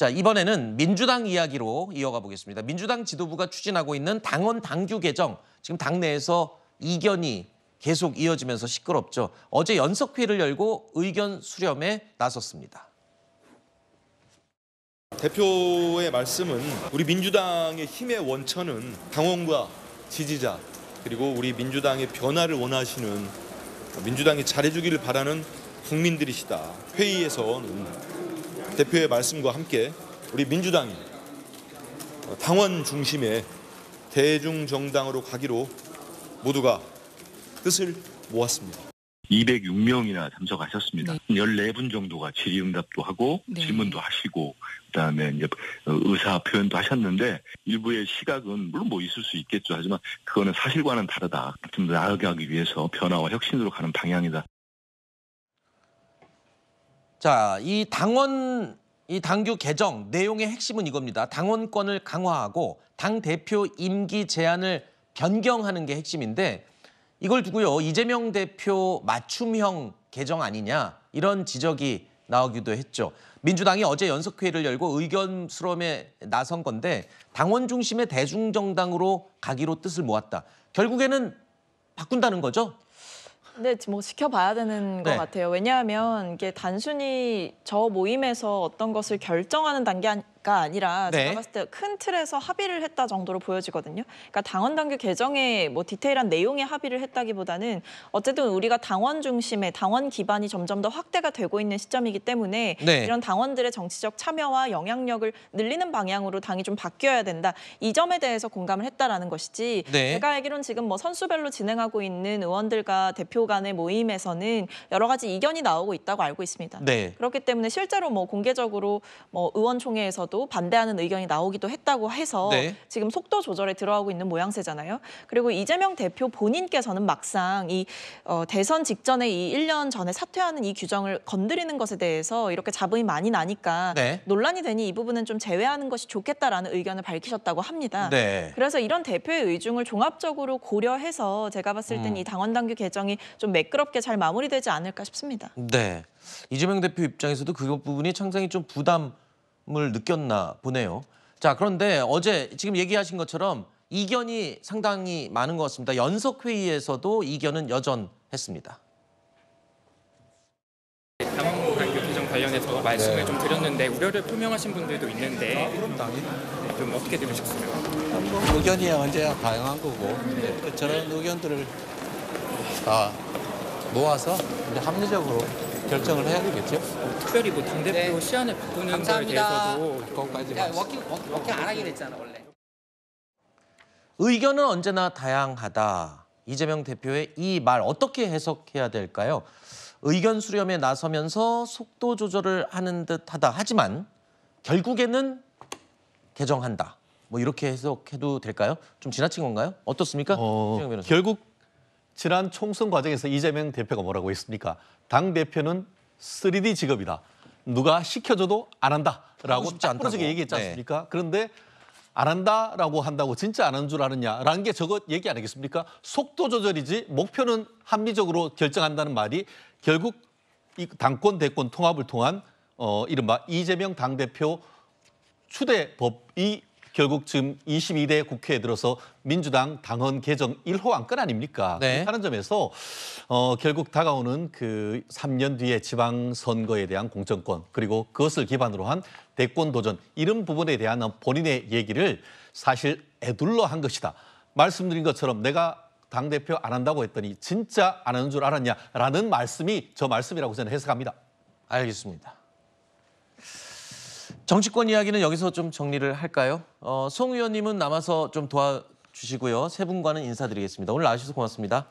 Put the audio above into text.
자, 이번에는 민주당 이야기로 이어가 보겠습니다. 민주당 지도부가 추진하고 있는 당원 당규 개정, 지금 당내에서 이견이 계속 이어지면서 시끄럽죠. 어제 연석회의를 열고 의견 수렴에 나섰습니다. 대표의 말씀은 우리 민주당의 힘의 원천은 당원과 지지자, 그리고 우리 민주당의 변화를 원하시는, 민주당이 잘해주기를 바라는 국민들이시다. 회의에서는 대표의 말씀과 함께 우리 민주당이 당원 중심의 대중정당으로 가기로 모두가 뜻을 모았습니다. 206명이나 참석하셨습니다. 네. 14분 정도가 질의응답도 하고 네. 질문도 하시고 그다음에 이제 의사 표현도 하셨는데 일부의 시각은 물론 뭐 있을 수 있겠죠. 하지만 그거는 사실과는 다르다. 좀 더 나아가기 위해서 변화와 혁신으로 가는 방향이다. 자, 이 당규 개정 내용의 핵심은 이겁니다. 당원권을 강화하고 당대표 임기 제한을 변경하는 게 핵심인데 이걸 두고요. 이재명 대표 맞춤형 개정 아니냐 이런 지적이 나오기도 했죠. 민주당이 어제 연석회의를 열고 의견 수렴에 나선 건데 당원 중심의 대중정당으로 가기로 뜻을 모았다. 결국에는 바꾼다는 거죠? 네, 뭐 지켜봐야 되는 것 네. 같아요. 왜냐하면 이게 단순히 저 모임에서 어떤 것을 결정하는 단계가 아니라 네. 제가 봤을 때 큰 틀에서 합의를 했다 정도로 보여지거든요. 그러니까 당원 당규 개정에 뭐 디테일한 내용에 합의를 했다기보다는 어쨌든 우리가 당원 중심의 당원 기반이 점점 더 확대가 되고 있는 시점이기 때문에 네. 이런 당원들의 정치적 참여와 영향력을 늘리는 방향으로 당이 좀 바뀌어야 된다. 이 점에 대해서 공감을 했다라는 것이지. 네. 제가 알기로는 지금 뭐 선수별로 진행하고 있는 의원들과 대표 간의 모임에서는 여러 가지 이견이 나오고 있다고 알고 있습니다. 네. 그렇기 때문에 실제로 뭐 공개적으로 뭐 의원총회에서도 반대하는 의견이 나오기도 했다고 해서 네. 지금 속도 조절에 들어가고 있는 모양새잖아요. 그리고 이재명 대표 본인께서는 막상 이 대선 직전에 이 1년 전에 사퇴하는 이 규정을 건드리는 것에 대해서 이렇게 잡음이 많이 나니까 네. 논란이 되니 이 부분은 좀 제외하는 것이 좋겠다라는 의견을 밝히셨다고 합니다. 네. 그래서 이런 대표의 의중을 종합적으로 고려해서 제가 봤을 땐 이 당원 당규 개정이 좀 매끄럽게 잘 마무리되지 않을까 싶습니다. 네. 이재명 대표 입장에서도 그 부분이 상당히 좀 부담을 느꼈나 보네요. 자, 그런데 어제 지금 얘기하신 것처럼 이견이 상당히 많은 것 같습니다. 연석회의에서도 이견은 여전했습니다. 당원 당규 개정 관련해서 말씀을 좀 드렸는데 우려를 표명하신 분들도 있는데 좀 어떻게 들으셨어요? 뭐 의견이 언제나 다양한 거고 저런 의견들을 다 모아서 이제 합리적으로 결정을 해야 되겠죠. 특별히 뭐 당대표 시한을 바꾸는 거에 감사합니다. 대해서도 거기까지 워킹 안 하기로 했잖아 원래. 의견은 언제나 다양하다. 이재명 대표의 이 말 어떻게 해석해야 될까요? 의견 수렴에 나서면서 속도 조절을 하는 듯하다. 하지만 결국에는 개정한다. 뭐 이렇게 해석해도 될까요? 좀 지나친 건가요? 어떻습니까? 최영일 변호사. 결국 지난 총선 과정에서 이재명 대표가 뭐라고 했습니까? 당대표는 3D 직업이다. 누가 시켜줘도 안 하고 한다라고 싶지 않다고. 부러지게 얘기했지 네. 않습니까? 그런데 안 한다라고 한다고 진짜 안 하는 줄 아느냐라는 게 저것 얘기 아니겠습니까? 속도 조절이지 목표는 합리적으로 결정한다는 말이 결국 이 당권 대권 통합을 통한 이른바 이재명 당대표 추대 법이 결국 지금 22대 국회에 들어서 민주당 당헌 개정 1호 안건 아닙니까? 네. 그렇다는 점에서 결국 다가오는 그 3년 뒤에 지방선거에 대한 공천권 그리고 그것을 기반으로 한 대권 도전 이런 부분에 대한 본인의 얘기를 사실 애둘러 한 것이다. 말씀드린 것처럼 내가 당대표 안 한다고 했더니 진짜 안 하는 줄 알았냐라는 말씀이 저 말씀이라고 저는 해석합니다. 알겠습니다. 정치권 이야기는 여기서 좀 정리를 할까요? 송 의원님은 남아서 좀 도와주시고요. 세 분과는 인사드리겠습니다. 오늘 나와주셔서 고맙습니다.